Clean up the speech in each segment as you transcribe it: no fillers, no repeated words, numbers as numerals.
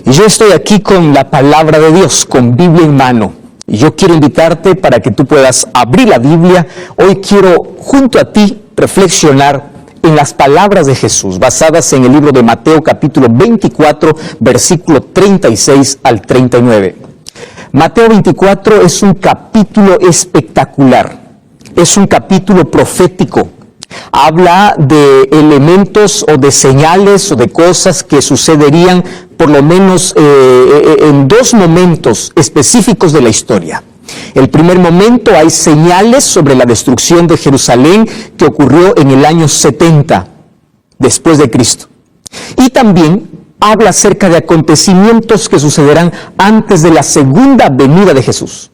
Y yo estoy aquí con la palabra de Dios, con Biblia en mano. Y yo quiero invitarte para que tú puedas abrir la Biblia. Hoy quiero junto a ti reflexionar en las palabras de Jesús, basadas en el libro de Mateo capítulo 24, versículo 36 al 39. Mateo 24 es un capítulo espectacular, es un capítulo profético. Habla de elementos o de señales o de cosas que sucederían por lo menos en dos momentos específicos de la historia. El primer momento, hay señales sobre la destrucción de Jerusalén que ocurrió en el año 70 después de Cristo. Y también habla acerca de acontecimientos que sucederán antes de la segunda venida de Jesús.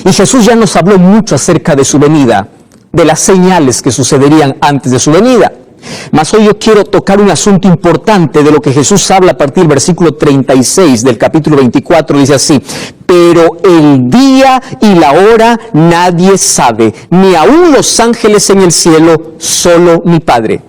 Y Jesús ya nos habló mucho acerca de su venida, de las señales que sucederían antes de su venida. Mas hoy yo quiero tocar un asunto importante de lo que Jesús habla a partir del versículo 36 del capítulo 24. Dice así: pero el día y la hora nadie sabe, ni aun los ángeles en el cielo, solo mi Padre.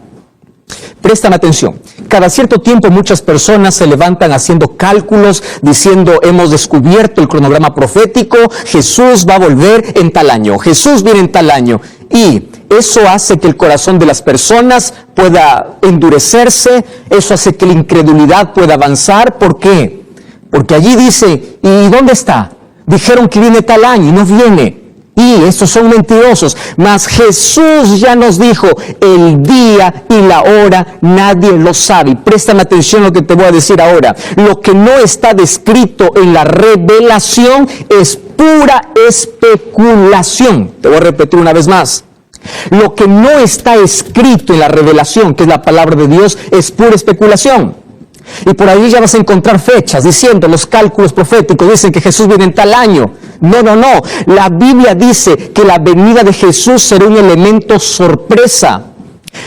Prestan atención. Cada cierto tiempo muchas personas se levantan haciendo cálculos, diciendo: hemos descubierto el cronograma profético, Jesús va a volver en tal año, Jesús viene en tal año. Y eso hace que el corazón de las personas pueda endurecerse, eso hace que la incredulidad pueda avanzar. ¿Por qué? Porque allí dice: ¿y dónde está? Dijeron que viene tal año y no viene. Y estos son mentirosos. Mas Jesús ya nos dijo: el día y la hora nadie lo sabe. Y préstame atención a lo que te voy a decir ahora. Lo que no está descrito en la revelación es pura especulación. Te voy a repetir una vez más. Lo que no está escrito en la revelación, que es la palabra de Dios, es pura especulación. Y por ahí ya vas a encontrar fechas diciendo, los cálculos proféticos dicen que Jesús viene en tal año. No. La Biblia dice que la venida de Jesús será un elemento sorpresa.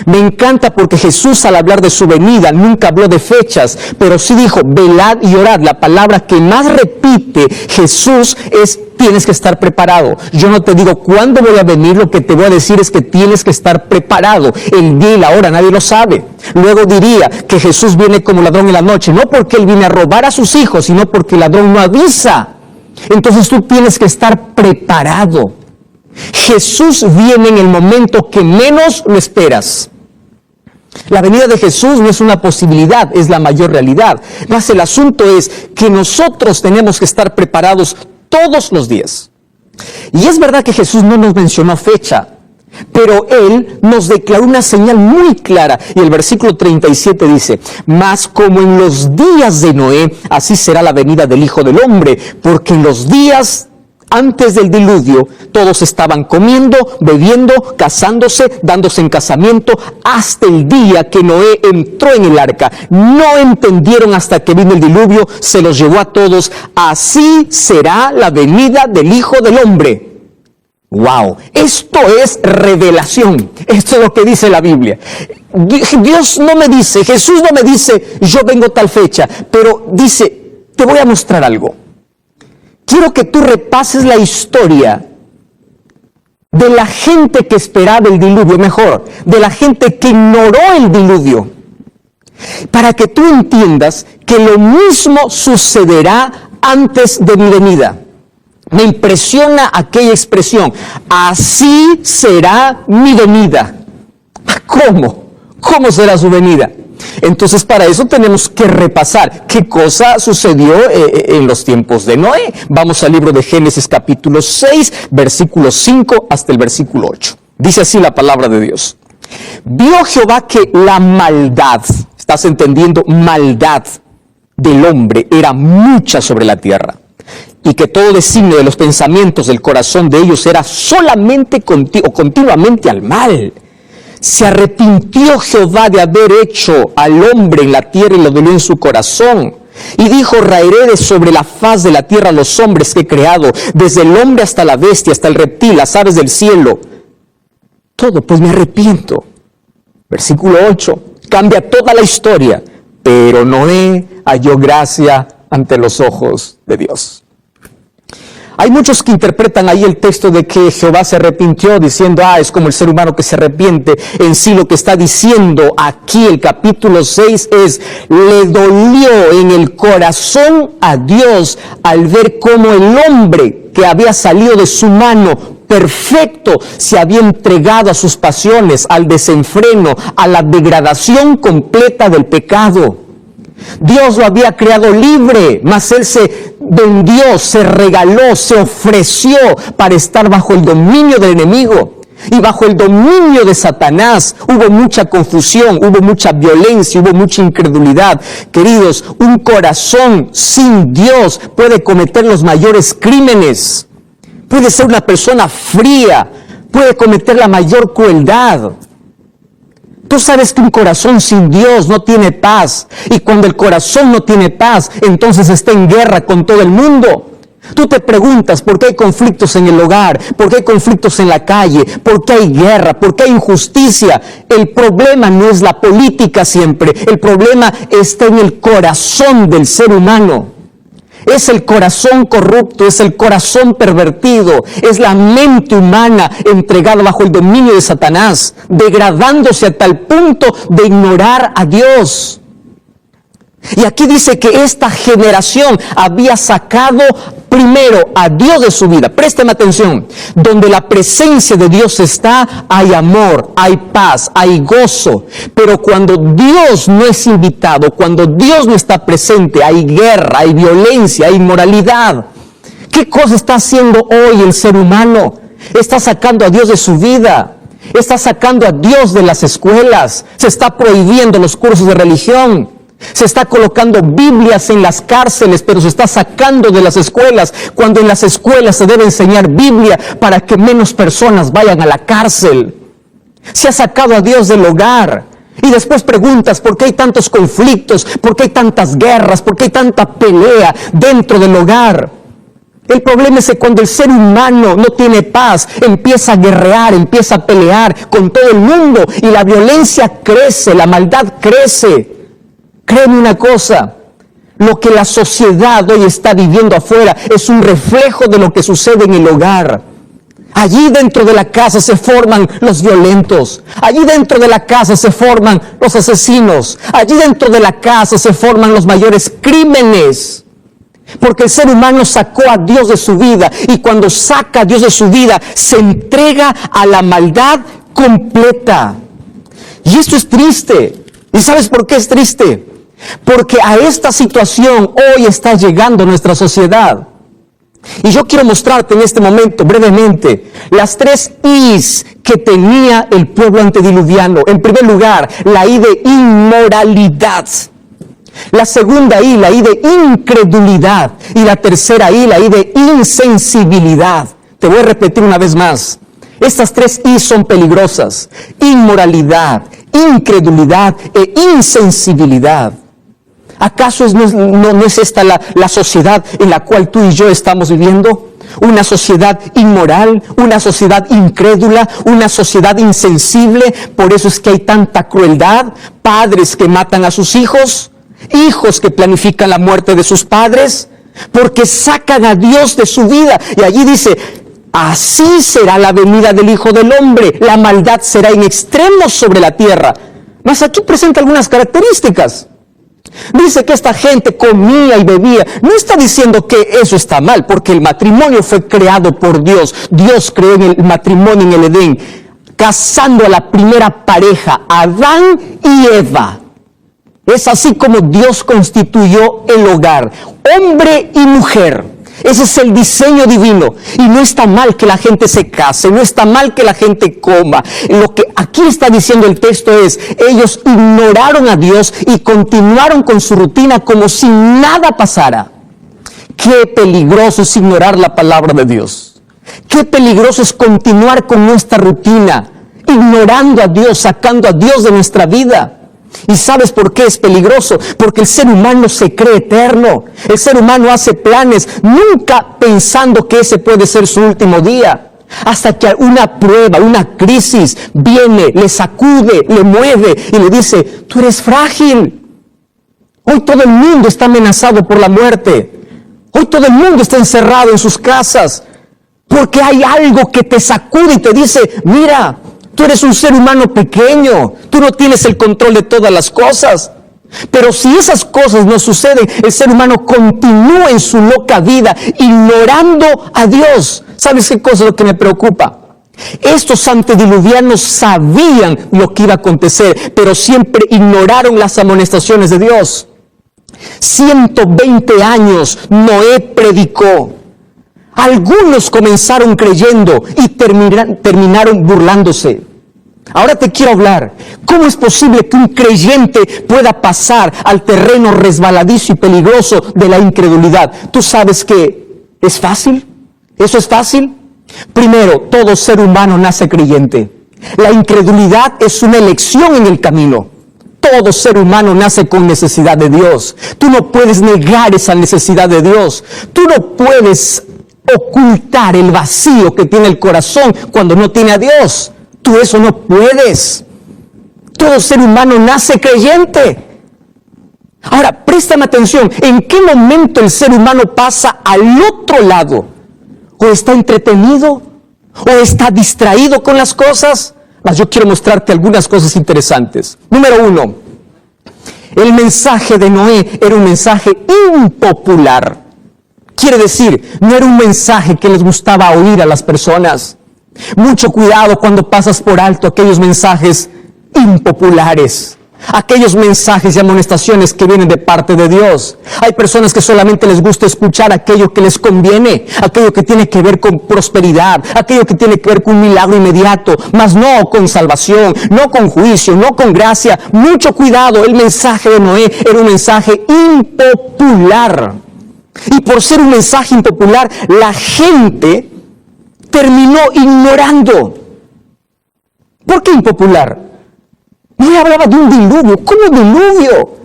Me encanta porque Jesús, al hablar de su venida, nunca habló de fechas, pero sí dijo: velad y orad. La palabra que más repite Jesús es: tienes que estar preparado. Yo no te digo cuándo voy a venir, lo que te voy a decir es que tienes que estar preparado. El día y la hora nadie lo sabe. Luego diría que Jesús viene como ladrón en la noche, no porque Él viene a robar a sus hijos, sino porque el ladrón no avisa. Entonces tú tienes que estar preparado. Jesús viene en el momento que menos lo esperas. La venida de Jesús no es una posibilidad, es la mayor realidad. Mas el asunto es que nosotros tenemos que estar preparados todos los días. Y es verdad que Jesús no nos mencionó fecha, pero Él nos declaró una señal muy clara. Y el versículo 37 dice: mas como en los días de Noé, así será la venida del Hijo del Hombre, porque en los días antes del diluvio, todos estaban comiendo, bebiendo, casándose, dándose en casamiento, hasta el día que Noé entró en el arca. No entendieron hasta que vino el diluvio, se los llevó a todos. Así será la venida del Hijo del Hombre. ¡Wow! Esto es revelación. Esto es lo que dice la Biblia. Dios no me dice, Jesús no me dice: yo vengo tal fecha, pero dice: te voy a mostrar algo. Quiero que tú repases la historia de la gente que esperaba el diluvio, mejor, de la gente que ignoró el diluvio, para que tú entiendas que lo mismo sucederá antes de mi venida. Me impresiona aquella expresión: así será mi venida. ¿Cómo? ¿Cómo será su venida? Entonces, para eso tenemos que repasar qué cosa sucedió en los tiempos de Noé. Vamos al libro de Génesis capítulo 6, versículo 5 hasta el versículo 8. Dice así la palabra de Dios: vio Jehová que la maldad, ¿estás entendiendo? Maldad del hombre era mucha sobre la tierra, y que todo designio de los pensamientos del corazón de ellos era solamente continuamente al mal. Se arrepintió Jehová de haber hecho al hombre en la tierra y lo dolió en su corazón. Y dijo: raeré de sobre la faz de la tierra a los hombres que he creado, desde el hombre hasta la bestia, hasta el reptil, las aves del cielo. Todo, pues me arrepiento. Versículo 8, cambia toda la historia. Pero Noé halló gracia ante los ojos de Dios. Hay muchos que interpretan ahí el texto de que Jehová se arrepintió diciendo, es como el ser humano que se arrepiente. En sí lo que está diciendo aquí el capítulo 6 es, le dolió en el corazón a Dios al ver cómo el hombre que había salido de su mano perfecto se había entregado a sus pasiones, al desenfreno, a la degradación completa del pecado. Dios lo había creado libre, mas Él se vendió, se regaló, se ofreció para estar bajo el dominio del enemigo. Y bajo el dominio de Satanás hubo mucha confusión, hubo mucha violencia, hubo mucha incredulidad. Queridos, un corazón sin Dios puede cometer los mayores crímenes. Puede ser una persona fría, puede cometer la mayor crueldad. Tú sabes que un corazón sin Dios no tiene paz. Y cuando el corazón no tiene paz, entonces está en guerra con todo el mundo. Tú te preguntas por qué hay conflictos en el hogar, por qué hay conflictos en la calle, por qué hay guerra, por qué hay injusticia. El problema no es la política siempre, el problema está en el corazón del ser humano. Es el corazón corrupto, es el corazón pervertido, es la mente humana entregada bajo el dominio de Satanás, degradándose a tal punto de ignorar a Dios. Y aquí dice que esta generación había sacado primero a Dios de su vida. Présteme atención. Donde la presencia de Dios está, hay amor, hay paz, hay gozo. Pero cuando Dios no es invitado, cuando Dios no está presente, hay guerra, hay violencia, hay inmoralidad. ¿Qué cosa está haciendo hoy el ser humano? Está sacando a Dios de su vida. Está sacando a Dios de las escuelas. Se está prohibiendo los cursos de religión. Se está colocando Biblias en las cárceles, pero se está sacando de las escuelas, cuando en las escuelas se debe enseñar Biblia para que menos personas vayan a la cárcel. Se ha sacado a Dios del hogar. Y después preguntas por qué hay tantos conflictos, por qué hay tantas guerras, por qué hay tanta pelea dentro del hogar. El problema es que cuando el ser humano no tiene paz, empieza a guerrear, empieza a pelear con todo el mundo y la violencia crece, la maldad crece. Créeme una cosa, lo que la sociedad hoy está viviendo afuera es un reflejo de lo que sucede en el hogar. Allí dentro de la casa se forman los violentos, allí dentro de la casa se forman los asesinos, allí dentro de la casa se forman los mayores crímenes. Porque el ser humano sacó a Dios de su vida y cuando saca a Dios de su vida se entrega a la maldad completa. Y esto es triste. ¿Y sabes por qué es triste? Porque a esta situación hoy está llegando nuestra sociedad. Y yo quiero mostrarte en este momento, brevemente, las 3 I's que tenía el pueblo antediluviano. En primer lugar, la I de inmoralidad. La segunda I, la I de incredulidad. Y la tercera I, la I de insensibilidad. Te voy a repetir una vez más. Estas 3 I son peligrosas. Inmoralidad, incredulidad e insensibilidad. ¿Acaso no es esta la sociedad en la cual tú y yo estamos viviendo? Una sociedad inmoral, una sociedad incrédula, una sociedad insensible. Por eso es que hay tanta crueldad, padres que matan a sus hijos, hijos que planifican la muerte de sus padres, porque sacan a Dios de su vida. Y allí dice, así será la venida del Hijo del Hombre, la maldad será en extremo sobre la tierra. Mas aquí presenta algunas características. Dice que esta gente comía y bebía. No está diciendo que eso está mal, porque el matrimonio fue creado por Dios. Dios creó el matrimonio en el Edén, casando a la primera pareja, Adán y Eva. Es así como Dios constituyó el hogar, hombre y mujer. Ese es el diseño divino. Y no está mal que la gente se case, no está mal que la gente coma. Lo que aquí está diciendo el texto es, ellos ignoraron a Dios y continuaron con su rutina como si nada pasara. Qué peligroso es ignorar la palabra de Dios. Qué peligroso es continuar con nuestra rutina, ignorando a Dios, sacando a Dios de nuestra vida. ¿Y sabes por qué es peligroso? Porque el ser humano se cree eterno. El ser humano hace planes, nunca pensando que ese puede ser su último día. Hasta que una prueba, una crisis viene, le sacude, le mueve y le dice, tú eres frágil. Hoy todo el mundo está amenazado por la muerte. Hoy todo el mundo está encerrado en sus casas porque hay algo que te sacude y te dice, mira, tú eres un ser humano pequeño, tú no tienes el control de todas las cosas. Pero si esas cosas no suceden, el ser humano continúa en su loca vida, ignorando a Dios. ¿Sabes qué cosa es lo que me preocupa? Estos antediluvianos sabían lo que iba a acontecer, pero siempre ignoraron las amonestaciones de Dios. 120 años Noé predicó. Algunos comenzaron creyendo y terminaron burlándose. Ahora te quiero hablar. ¿Cómo es posible que un creyente pueda pasar al terreno resbaladizo y peligroso de la incredulidad? ¿Tú sabes que es fácil? ¿Eso es fácil? Primero, todo ser humano nace creyente. La incredulidad es una elección en el camino. Todo ser humano nace con necesidad de Dios. Tú no puedes negar esa necesidad de Dios. Tú no puedes ocultar el vacío que tiene el corazón cuando no tiene a Dios. Tú eso no puedes. Todo ser humano nace creyente. Ahora, préstame atención. ¿En qué momento el ser humano pasa al otro lado? ¿O está entretenido? ¿O está distraído con las cosas? Mas yo quiero mostrarte algunas cosas interesantes. Número 1. El mensaje de Noé era un mensaje impopular. Quiere decir, no era un mensaje que les gustaba oír a las personas. Mucho cuidado cuando pasas por alto aquellos mensajes impopulares, aquellos mensajes y amonestaciones que vienen de parte de Dios. Hay personas que solamente les gusta escuchar aquello que les conviene, aquello que tiene que ver con prosperidad, aquello que tiene que ver con un milagro inmediato, mas no con salvación, no con juicio, no con gracia. Mucho cuidado, el mensaje de Noé era un mensaje impopular. Y por ser un mensaje impopular, la gente terminó ignorando. ¿Por qué impopular? No hablaba de un diluvio. ¿Cómo diluvio?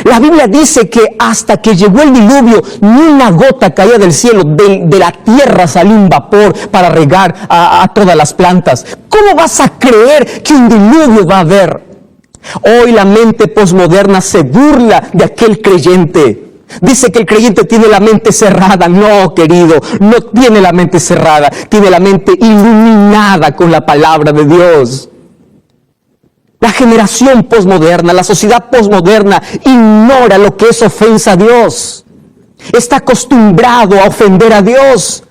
La Biblia dice que hasta que llegó el diluvio, ni una gota caía del cielo. De la tierra salió un vapor para regar a todas las plantas. ¿Cómo vas a creer que un diluvio va a haber? Hoy la mente posmoderna se burla de aquel creyente. Dice que el creyente tiene la mente cerrada. No, querido, no tiene la mente cerrada. Tiene la mente iluminada con la palabra de Dios. La generación posmoderna, la sociedad posmoderna ignora lo que es ofensa a Dios. Está acostumbrado a ofender a Dios.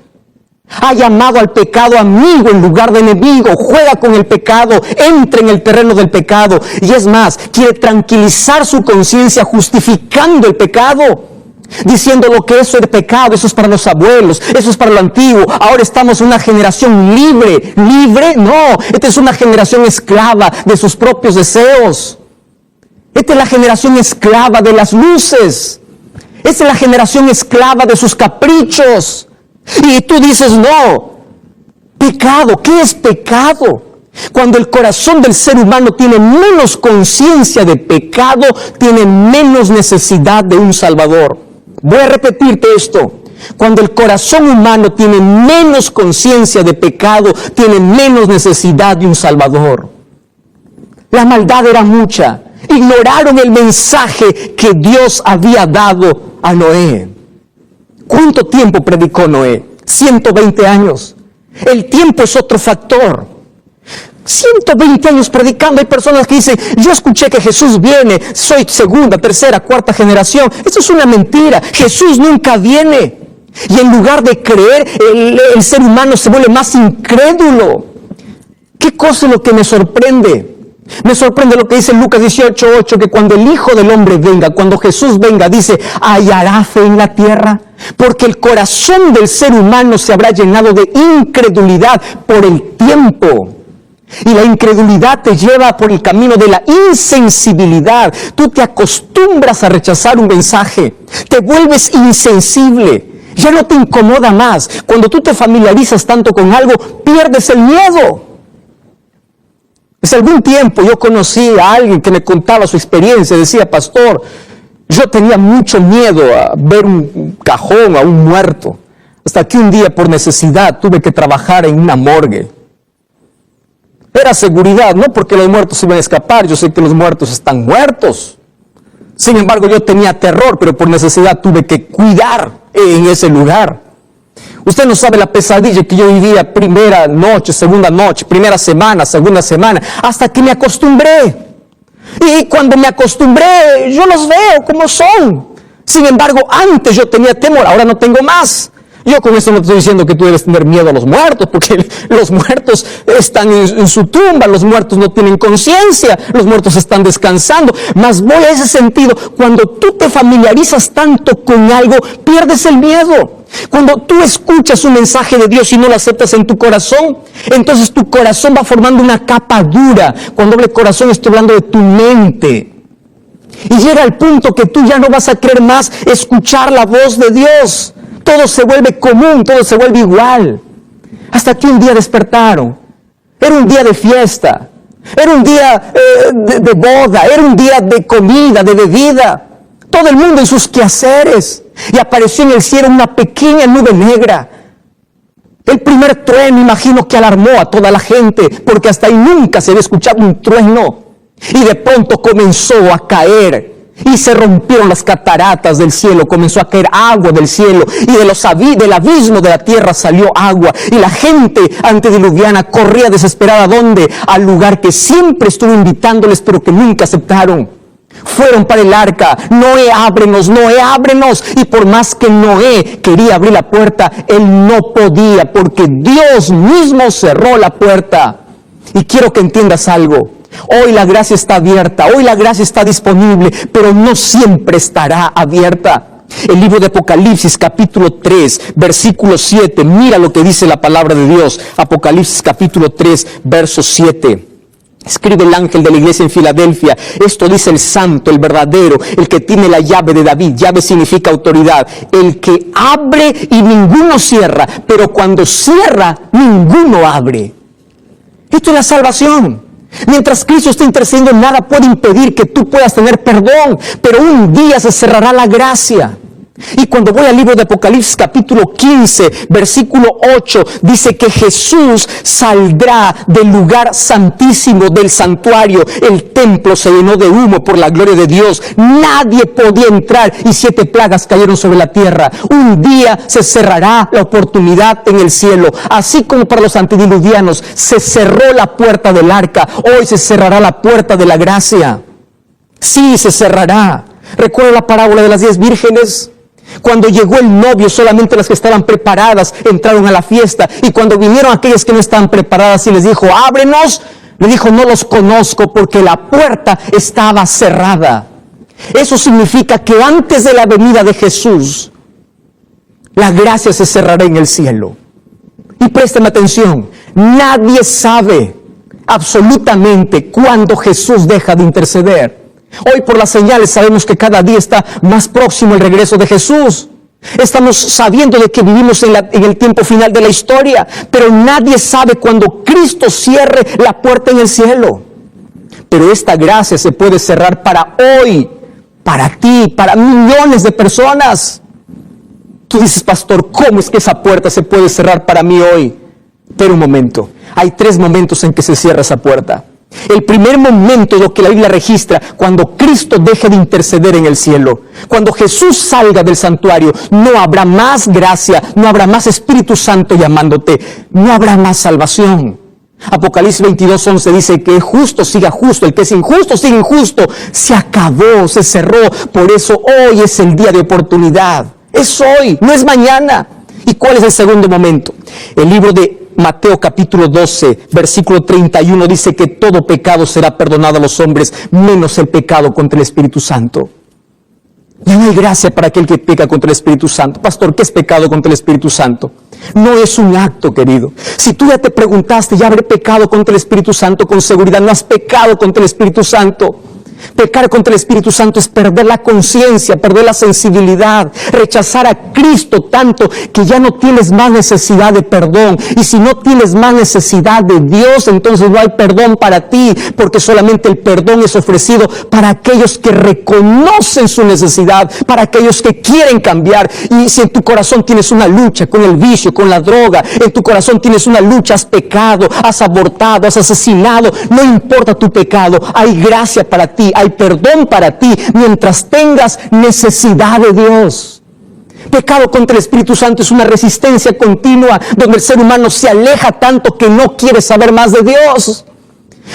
Ha llamado al pecado amigo en lugar de enemigo. Juega con el pecado, entra en el terreno del pecado. Y es más, quiere tranquilizar su conciencia justificando el pecado. Diciendo lo que eso es pecado, eso es para los abuelos, eso es para lo antiguo. Ahora estamos en una generación libre. ¿Libre? No, esta es una generación esclava de sus propios deseos. Esta es la generación esclava de las luces. Esta es la generación esclava de sus caprichos. Y tú dices, no, pecado, ¿qué es pecado? Cuando el corazón del ser humano tiene menos conciencia de pecado, tiene menos necesidad de un Salvador. Voy a repetirte esto. Cuando el corazón humano tiene menos conciencia de pecado, tiene menos necesidad de un Salvador. La maldad era mucha. Ignoraron el mensaje que Dios había dado a Noé. ¿Cuánto tiempo predicó Noé? 120 años. El tiempo es otro factor. 120 años predicando. Hay personas que dicen, yo escuché que Jesús viene, soy segunda, tercera, cuarta generación. Eso es una mentira. Jesús nunca viene. Y en lugar de creer, el ser humano se vuelve más incrédulo. ¿Qué cosa es lo que me sorprende? Me sorprende lo que dice Lucas 18:8, que cuando el Hijo del Hombre venga, cuando Jesús venga, dice, ¿hallará fe en la tierra? Porque el corazón del ser humano se habrá llenado de incredulidad por el tiempo. Y la incredulidad te lleva por el camino de la insensibilidad. Tú te acostumbras a rechazar un mensaje, te vuelves insensible, ya no te incomoda más. Cuando tú te familiarizas tanto con algo, pierdes el miedo. Hace algún tiempo yo conocí a alguien que me contaba su experiencia. Decía, pastor, yo tenía mucho miedo a ver un cajón, a un muerto. Hasta que un día por necesidad tuve que trabajar en una morgue. Era seguridad, no porque los muertos iban a escapar. Yo sé que los muertos están muertos. Sin embargo, yo tenía terror, pero por necesidad tuve que cuidar en ese lugar. Usted no sabe la pesadilla que yo vivía primera noche, segunda noche, primera semana, segunda semana, hasta que me acostumbré. Y cuando me acostumbré, yo los veo como son. Sin embargo, antes yo tenía temor, ahora no tengo más. Yo con esto no estoy diciendo que tú debes tener miedo a los muertos, porque los muertos están en su tumba, los muertos no tienen conciencia, los muertos están descansando. Mas voy a ese sentido, cuando tú te familiarizas tanto con algo, pierdes el miedo. Cuando tú escuchas un mensaje de Dios y no lo aceptas en tu corazón, entonces tu corazón va formando una capa dura. Cuando hablo de corazón estoy hablando de tu mente. Y llega al punto que tú ya no vas a querer más escuchar la voz de Dios. Todo se vuelve común, todo se vuelve igual. Hasta que un día despertaron. Era un día de fiesta. Era un día de boda. Era un día de comida, de bebida. Todo el mundo en sus quehaceres. Y apareció en el cielo una pequeña nube negra. El primer trueno, imagino que alarmó a toda la gente, porque hasta ahí nunca se había escuchado un trueno. Y de pronto comenzó a caer. Y se rompieron las cataratas del cielo, comenzó a caer agua del cielo, y del abismo de la tierra salió agua, y la gente antediluviana corría desesperada. ¿A dónde? Al lugar que siempre estuvo invitándoles, pero que nunca aceptaron. Fueron para el arca. Noé, ábrenos, Noé, ábrenos. Y por más que Noé quería abrir la puerta, él no podía, porque Dios mismo cerró la puerta. Y quiero que entiendas algo. Hoy la gracia está abierta, hoy la gracia está disponible, pero no siempre estará abierta. El libro de Apocalipsis, capítulo 3, versículo 7, mira lo que dice la palabra de Dios. Apocalipsis, capítulo 3, verso 7. Escribe el ángel de la iglesia en Filadelfia. Esto dice el santo, el verdadero, el que tiene la llave de David. Llave significa autoridad. El que abre y ninguno cierra, pero cuando cierra, ninguno abre. Esto es la salvación. Mientras Cristo está intercediendo, nada puede impedir que tú puedas tener perdón, pero un día se cerrará la gracia. Y cuando voy al libro de Apocalipsis capítulo 15, versículo 8, dice que Jesús saldrá del lugar santísimo del santuario. El templo se llenó de humo por la gloria de Dios. Nadie podía entrar y 7 plagas cayeron sobre la tierra. Un día se cerrará la oportunidad en el cielo. Así como para los antediluvianos se cerró la puerta del arca, hoy se cerrará la puerta de la gracia. Sí, se cerrará. ¿Recuerda la parábola de las 10 vírgenes? Cuando llegó el novio, solamente las que estaban preparadas entraron a la fiesta. Y cuando vinieron aquellas que no estaban preparadas y les dijo, ábrenos, le dijo, no los conozco, porque la puerta estaba cerrada. Eso significa que antes de la venida de Jesús, la gracia se cerrará en el cielo. Y présteme atención, nadie sabe absolutamente cuándo Jesús deja de interceder. Hoy por las señales sabemos que cada día está más próximo el regreso de Jesús. Estamos sabiendo de que vivimos en el tiempo final de la historia, pero nadie sabe cuándo Cristo cierre la puerta en el cielo. Pero esta gracia se puede cerrar para hoy, para ti, para millones de personas. Tú dices, pastor, ¿cómo es que esa puerta se puede cerrar para mí hoy? Pero un momento, hay 3 momentos en que se cierra esa puerta. El primer momento, lo que la Biblia registra, cuando Cristo deje de interceder en el cielo. Cuando Jesús salga del santuario, no habrá más gracia, no habrá más Espíritu Santo llamándote, no habrá más salvación. Apocalipsis 22:11 dice que el justo siga justo, el que es injusto siga injusto. Se acabó, se cerró. Por eso hoy es el día de oportunidad. Es hoy, no es mañana. ¿Y cuál es el segundo momento? El libro de Mateo capítulo 12, versículo 31 dice que todo pecado será perdonado a los hombres, menos el pecado contra el Espíritu Santo. Ya no hay gracia para aquel que peca contra el Espíritu Santo. Pastor, ¿qué es pecado contra el Espíritu Santo? No es un acto, querido. Si tú ya te preguntaste, ¿ya habré pecado contra el Espíritu Santo? Con seguridad no has pecado contra el Espíritu Santo. Pecar contra el Espíritu Santo es perder la conciencia, perder la sensibilidad, rechazar a Cristo tanto que ya no tienes más necesidad de perdón. Y si no tienes más necesidad de Dios, entonces no hay perdón para ti, porque solamente el perdón es ofrecido para aquellos que reconocen su necesidad, para aquellos que quieren cambiar. Y si en tu corazón tienes una lucha con el vicio, con la droga, en tu corazón tienes una lucha, has pecado, has abortado, has asesinado, no importa tu pecado, hay gracia para ti. ti, hay perdón para ti mientras tengas necesidad de Dios. Pecado contra el Espíritu Santo es una resistencia continua donde el ser humano se aleja tanto que no quiere saber más de Dios.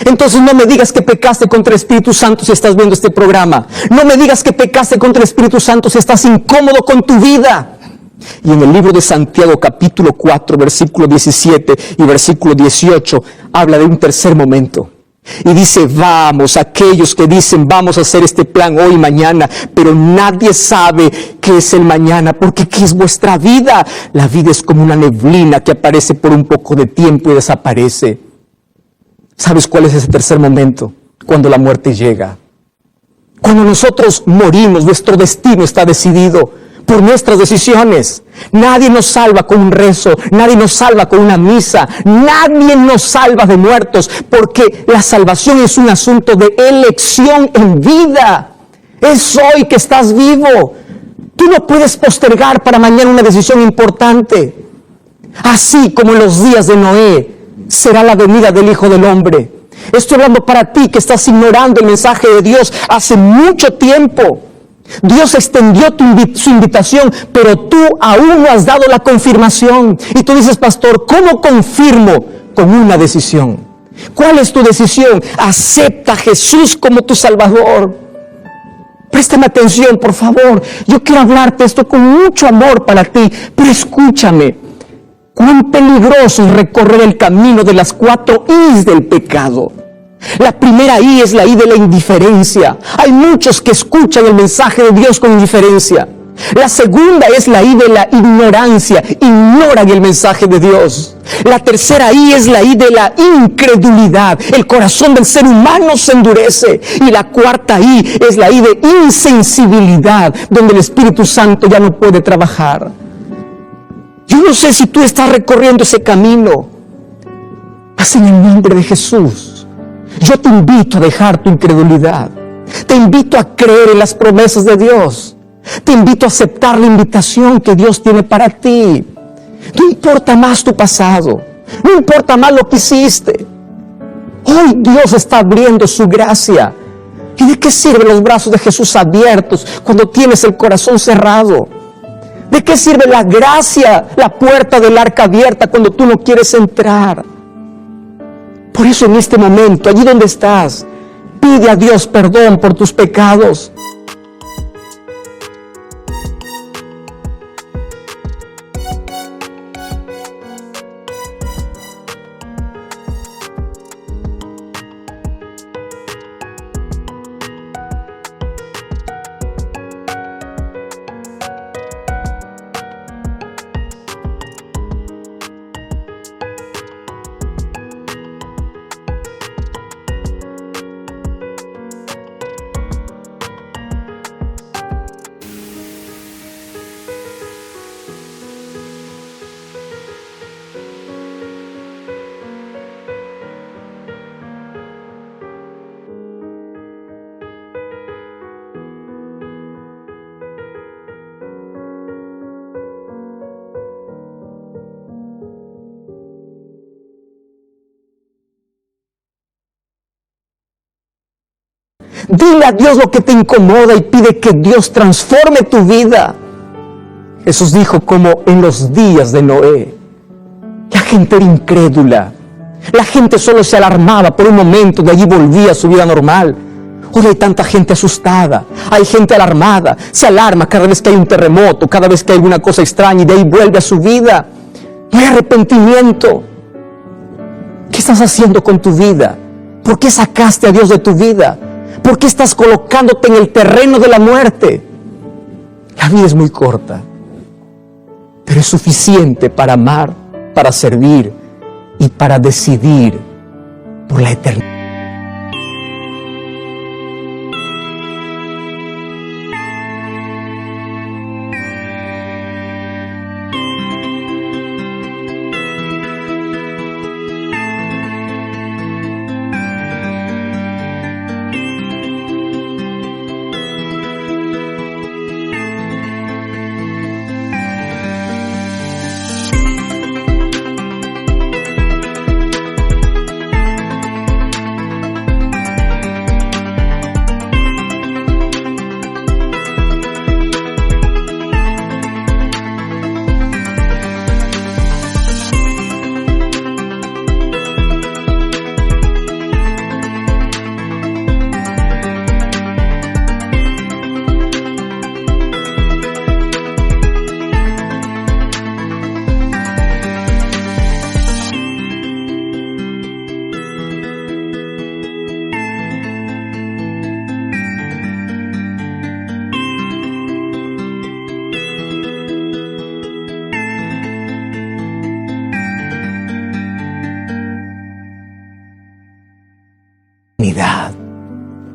Entonces no me digas que pecaste contra el Espíritu Santo si estás viendo este programa. No me digas que pecaste contra el Espíritu Santo si estás incómodo con tu vida. Y en el libro de Santiago capítulo 4 versículo 17 y versículo 18 habla de un tercer momento. Y dice, vamos, aquellos que dicen vamos a hacer este plan hoy y mañana, pero nadie sabe qué es el mañana, porque ¿qué es vuestra vida? La vida es como una neblina que aparece por un poco de tiempo y desaparece. ¿Sabes cuál es ese tercer momento? Cuando la muerte llega. Cuando nosotros morimos, nuestro destino está decidido por nuestras decisiones. Nadie nos salva con un rezo, nadie nos salva con una misa, nadie nos salva de muertos, porque la salvación es un asunto de elección en vida. Es hoy que estás vivo. Tú no puedes postergar para mañana una decisión importante. Así como en los días de Noé, será la venida del Hijo del Hombre. Estoy hablando para ti que estás ignorando el mensaje de Dios hace mucho tiempo. Dios extendió su invitación, pero tú aún no has dado la confirmación. Y tú dices, pastor, ¿cómo confirmo? Con una decisión. ¿Cuál es tu decisión? Acepta a Jesús como tu Salvador. Préstame atención, por favor. Yo quiero hablarte esto con mucho amor para ti, pero escúchame. Cuán peligroso es recorrer el camino de las 4 I's del pecado. La primera I es la I de la indiferencia. Hay muchos que escuchan el mensaje de Dios con indiferencia. La segunda es la I de la ignorancia. Ignoran el mensaje de Dios. La tercera I es la I de la incredulidad. El corazón del ser humano se endurece. Y la cuarta I es la I de insensibilidad, donde el Espíritu Santo ya no puede trabajar. Yo no sé si tú estás recorriendo ese camino. Haz en el nombre de Jesús. Yo te invito a dejar tu incredulidad. Te invito a creer en las promesas de Dios. Te invito a aceptar la invitación que Dios tiene para ti. No importa más tu pasado. No importa más lo que hiciste. Hoy Dios está abriendo su gracia. ¿Y de qué sirven los brazos de Jesús abiertos cuando tienes el corazón cerrado? ¿De qué sirve la gracia, la puerta del arca abierta cuando tú no quieres entrar? Por eso en este momento, allí donde estás, pide a Dios perdón por tus pecados. Dile a Dios lo que te incomoda y pide que Dios transforme tu vida. Jesús dijo como en los días de Noé. La gente era incrédula. La gente solo se alarmaba por un momento, de allí volvía a su vida normal. Hoy hay tanta gente asustada, hay gente alarmada, se alarma cada vez que hay un terremoto, cada vez que hay alguna cosa extraña y de ahí vuelve a su vida. No hay arrepentimiento. ¿Qué estás haciendo con tu vida? ¿Por qué sacaste a Dios de tu vida? ¿Por qué estás colocándote en el terreno de la muerte? La vida es muy corta, pero es suficiente para amar, para servir y para decidir por la eternidad.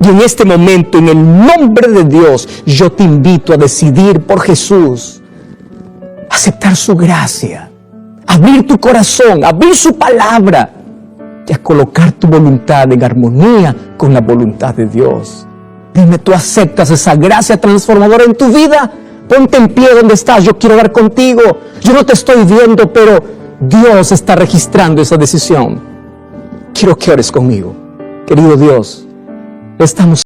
Y en este momento, en el nombre de Dios, yo te invito a decidir por Jesús, aceptar su gracia, abrir tu corazón, abrir su palabra y a colocar tu voluntad en armonía con la voluntad de Dios. Dime, ¿tú aceptas esa gracia transformadora en tu vida? Ponte en pie donde estás, yo quiero orar contigo. Yo no te estoy viendo, pero Dios está registrando esa decisión. Quiero que ores conmigo. Querido Dios, estamos